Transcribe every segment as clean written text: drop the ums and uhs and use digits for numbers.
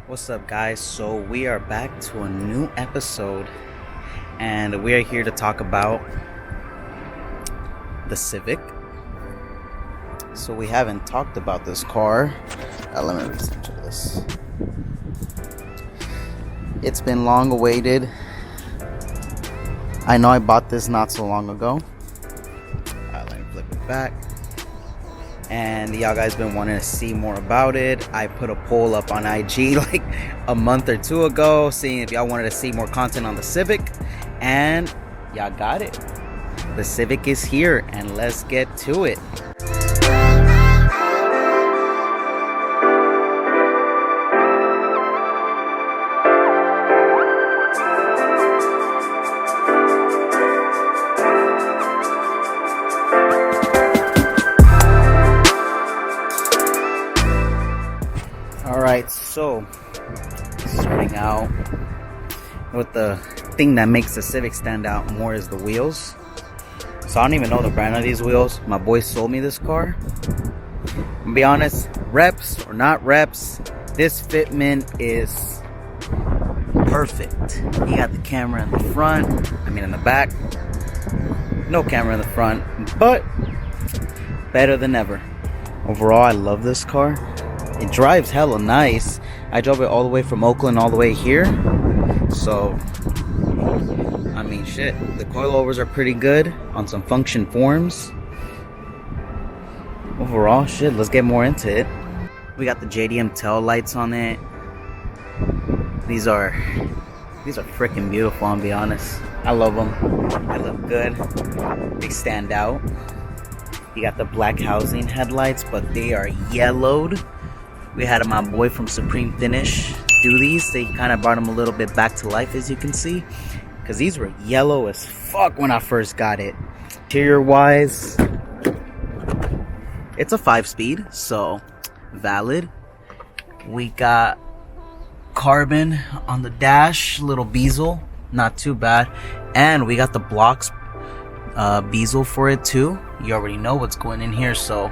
What's up, guys? So we are back to a new episode, and we are here to talk about the Civic. So we haven't talked about this car. Let me listen to this. It's been long awaited. I know I bought this not so long ago. Let me flip it back. And y'all guys been wanting to see more about it. I put a poll up on IG like a month or two ago, seeing if y'all wanted to see more content on the Civic, and y'all got it. The Civic is here, and let's get to it. Alright, so starting out with the thing that makes the Civic stand out more is the wheels. So I don't even know the brand of these wheels. My boy sold me this car. To be honest, reps or not reps, this fitment is perfect. You got the camera in the front, in the back. No camera in the front, but better than ever. Overall, I love this car. It drives hella nice. I drove it all the way from Oakland all the way here. So, shit. The coilovers are pretty good on some function forms. Overall, shit, let's get more into it. We got the JDM tail lights on it. These are freaking beautiful, I'll be honest. I love them. They look good. They stand out. You got the black housing headlights, but they are yellowed. We had my boy from Supreme Finish do these. They kind of brought them a little bit back to life, as you can see, because these were yellow as fuck when I first got it. Interior wise, it's a 5-speed, so valid. We got carbon on the dash, little bezel, not too bad, and we got the blocks bezel for it too. You already know what's going in here, so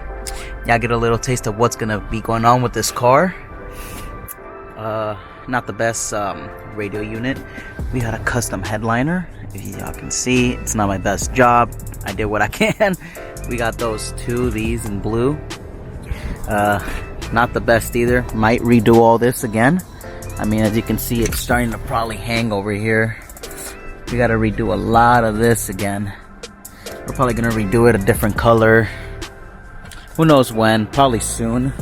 y'all get a little taste of what's gonna be going on with this car. Not the best radio unit. We got a custom headliner. If y'all can see, it's not my best job. I did what I can. We got those two, these in blue. Not the best either. Might redo all this again. As you can see, it's starting to probably hang over here. We gotta redo a lot of this again. We're probably gonna redo it a different color. Who knows when? Probably soon.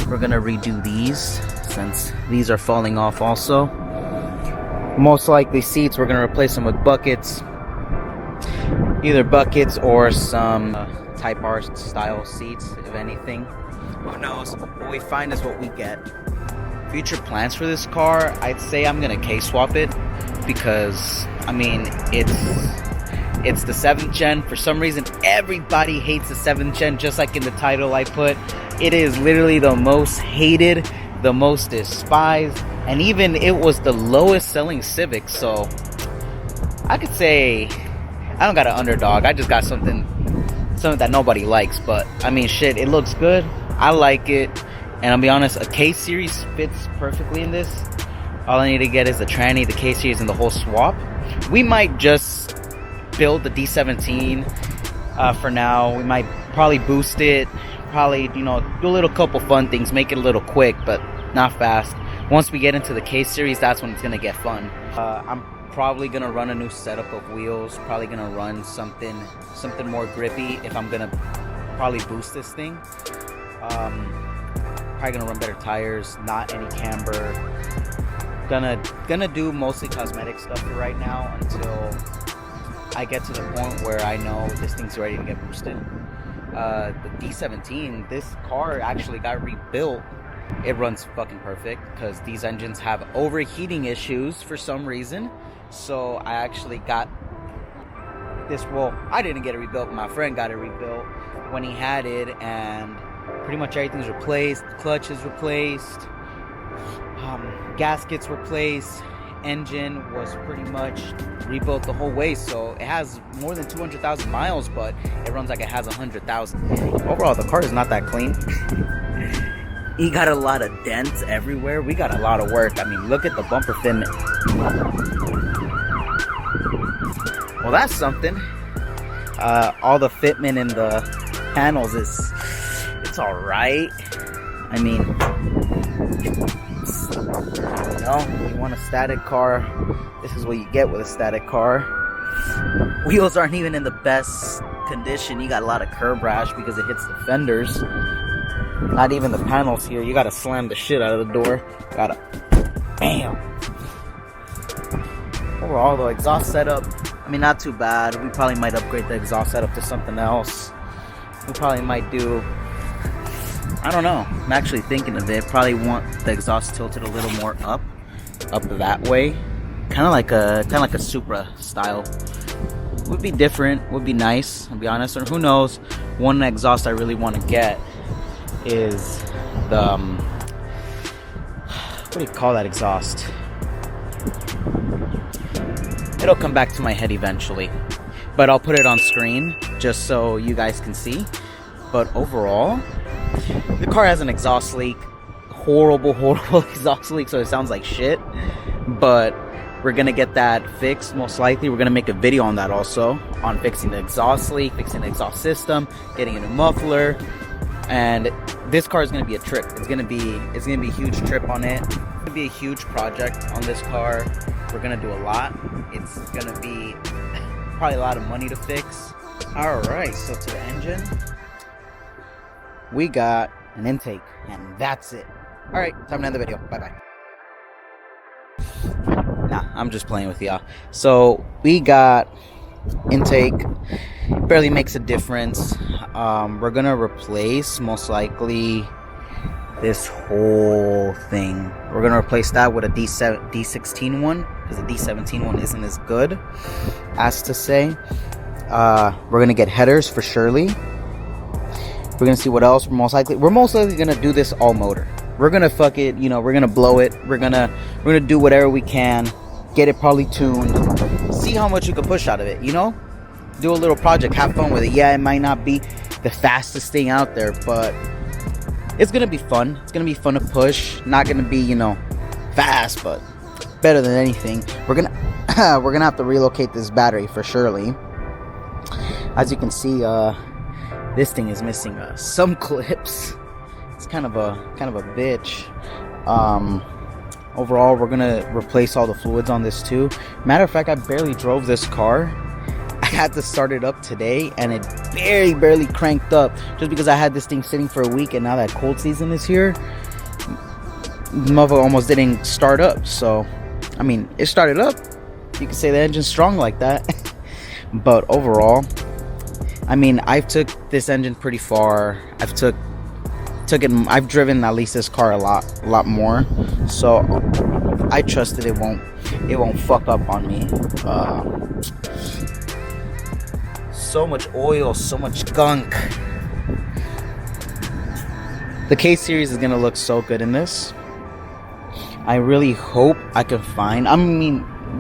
We're gonna redo these since these are falling off also. Most likely seats, we're gonna replace them with buckets. Either buckets or some Type R style seats, if anything. Who knows? What we find is what we get. Future plans for this car, I'd say I'm gonna K-swap it because, it's the 7th gen. For some reason, everybody hates the 7th gen, just like in the title I put. It is literally the most hated, the most despised, and even it was the lowest selling Civic. So I could say I don't got an underdog. I just got something that nobody likes. But shit, it looks good. I like it, and I'll be honest, a K series fits perfectly in this. All I need to get is the tranny, the K series, and the whole swap. We might just build the D17 for now. We might probably boost it, probably do a little couple fun things, make it a little quick but not fast. Once we get into the K series, that's when it's gonna get fun. I'm probably gonna run a new setup of wheels, probably gonna run something more grippy if I'm gonna probably boost this thing. Probably gonna run better tires, not any camber. Gonna do mostly cosmetic stuff for right now until I get to the point where I know this thing's ready to get boosted. The D17, this car actually got rebuilt. It runs fucking perfect because these engines have overheating issues for some reason. So I actually got this. Well, I didn't get it rebuilt. My friend got it rebuilt when he had it, and pretty much everything's replaced. Clutch is replaced. Gaskets replaced. Engine was pretty much rebuilt the whole way, so it has more than 200,000 miles, but it runs like it has 100,000. Overall, the car is not that clean. He got a lot of dents everywhere. We got a lot of work. I mean, look at the bumper fitment. Well, that's something. All the fitment in the panels it's all right. I mean, you want a static car, this is what you get with a static car. Wheels aren't even in the best condition. You got a lot of curb rash because it hits the fenders. Not even the panels here. You gotta slam the shit out of the door. Gotta bam. Overall, the exhaust setup, I mean, not too bad. We probably might upgrade the exhaust setup to something else. We probably might do, I don't know, I'm actually thinking of it. Probably want the exhaust tilted a little more up that way, kind of like a Supra style. Would be different, would be nice, I'll be honest. Or who knows, one exhaust I really want to get is the what do you call that exhaust? It'll come back to my head eventually, but I'll put it on screen just so you guys can see. But overall, the car has an exhaust leak, horrible exhaust leak, so it sounds like shit. But we're gonna get that fixed. Most likely we're gonna make a video on that also, on fixing the exhaust leak, fixing the exhaust system, getting a new muffler. And this car is gonna be a trip. It's gonna be a huge trip on it. It's gonna be a huge project on this car. We're gonna do a lot. It's gonna be probably a lot of money to fix. Alright, so to the engine, we got an intake, and that's it. Alright, time to end the video. Bye bye. Nah, I'm just playing with y'all. So we got intake, barely makes a difference. We're gonna replace most likely this whole thing. We're gonna replace that with a D16 one, because the D17 one isn't as good as to say. We're gonna get headers for surely. We're gonna see what else. We're most likely gonna do this all motor. We're gonna fuck it, we're gonna blow it. We're gonna do whatever we can, get it probably tuned, see how much you can push out of it, do a little project, have fun with it. Yeah, it might not be the fastest thing out there, but it's gonna be fun. It's gonna be fun to push. Not gonna be, fast, but better than anything. We're gonna have to relocate this battery for surely. As you can see, this thing is missing some clips. It's kind of a bitch. Overall, we're gonna replace all the fluids on this too. Matter of fact, I barely drove this car. I had to start it up today, and it barely cranked up, just because I had this thing sitting for a week, and now that cold season is here, motherfucker almost didn't start up. So, I mean, it started up. You can say the engine's strong like that. But overall, I mean, I've took this engine pretty far. I've driven at least this car a lot more, so I trust that it won't fuck up on me. So much oil, so much gunk. The K series is gonna look so good in this. I really hope I can find,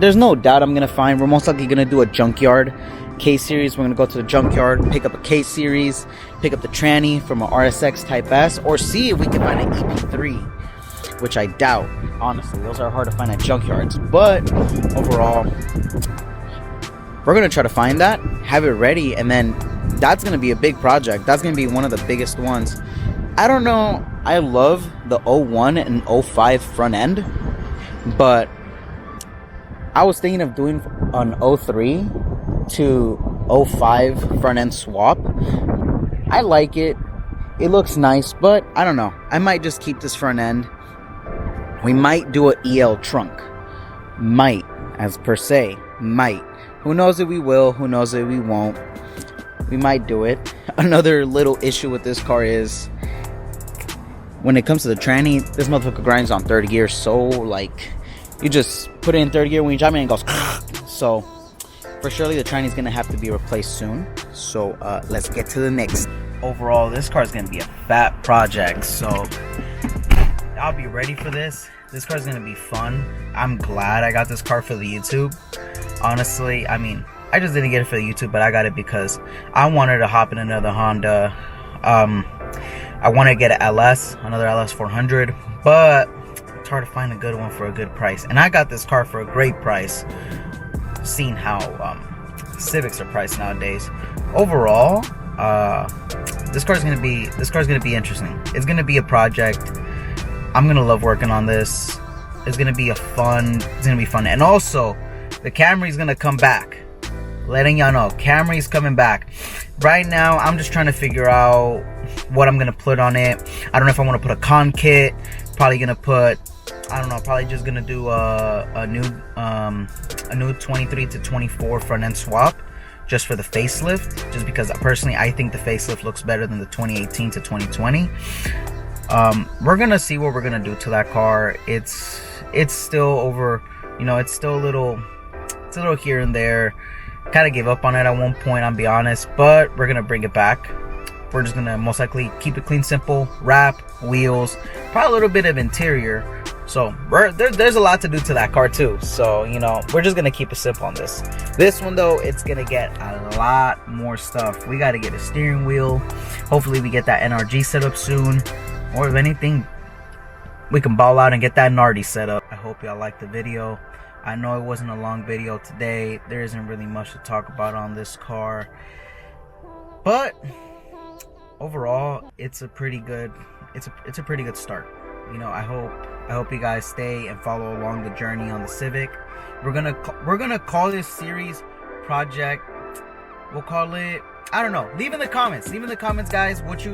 there's no doubt I'm gonna find, we're most likely gonna do a junkyard K series. We're gonna go to the junkyard, pick up a K series, pick up the tranny from an RSX Type S, or see if we can find an EP3, which I doubt. Honestly, those are hard to find at junkyards. But overall, we're gonna try to find that, have it ready, and then that's gonna be a big project. That's gonna be one of the biggest ones. I don't know. I love the 01 and 05 front end, but I was thinking of doing an 03 to 05 front end swap. I like it. It looks nice, but I don't know. I might just keep this front end. We might do an EL trunk. Might, as per se, might. Who knows if we will, who knows if we won't. We might do it. Another little issue with this car is, when it comes to the tranny, this motherfucker grinds on third gear, so like, you just put it in third gear when you drive it and it goes so for surely the tranny is gonna have to be replaced soon. So let's get to the next. Overall, this car is gonna be a fat project, so I'll be ready for this. This car is gonna be fun. I'm glad I got this car for the YouTube. Honestly, I mean, I just didn't get it for the YouTube, but I got it because I wanted to hop in another Honda. I want to get an LS, another LS 400, but it's hard to find a good one for a good price. And I got this car for a great price, seeing how Civics are priced nowadays. Overall, this car's gonna be interesting. It's gonna be a project. I'm gonna love working on this. It's gonna be fun. And also, the Camry's gonna come back. Letting y'all know, Camry's coming back. Right now, I'm just trying to figure out what I'm gonna put on it. I don't know if I want to put a con kit. Probably gonna put, I don't know, probably just gonna do a new 23 to 24 front end swap, just for the facelift, just because personally I think the facelift looks better than the 2018 to 2020. We're gonna see what we're gonna do to that car. It's still over, you know, it's still a little here and there. Kind of gave up on it at one point, I'll be honest, but we're gonna bring it back. We're just gonna most likely keep it clean, simple, wrap, wheels, probably a little bit of interior. So there's a lot to do to that car too. So, you know, we're just gonna keep it simple on this. This one though, it's gonna get a lot more stuff. We gotta get a steering wheel. Hopefully we get that NRG set up soon. Or if anything, we can ball out and get that Nardi set up. I hope y'all liked the video. I know it wasn't a long video today. There isn't really much to talk about on this car. But overall, it's a pretty good start. You know, I hope you guys stay and follow along the journey on the Civic. We're gonna call this series Project. We'll call it, I don't know. Leave in the comments, guys, what you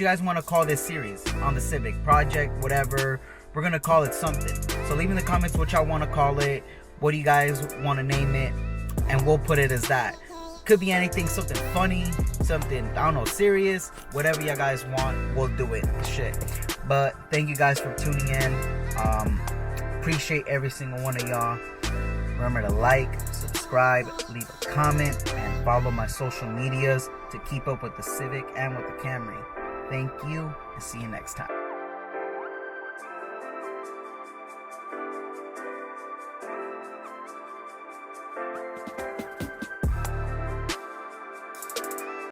guys want to call this series on the Civic. Project, whatever. We're gonna call it something. So leave in the comments what y'all want to call it. What do you guys want to name it? And we'll put it as that. Could be anything, something funny, something, I don't know, serious, whatever you guys want, we'll do it. Shit. But thank you guys for tuning in. Appreciate every single one of y'all. Remember to like, subscribe, leave a comment, and follow my social medias to keep up with the Civic and with the Camry. Thank you, and see you next time.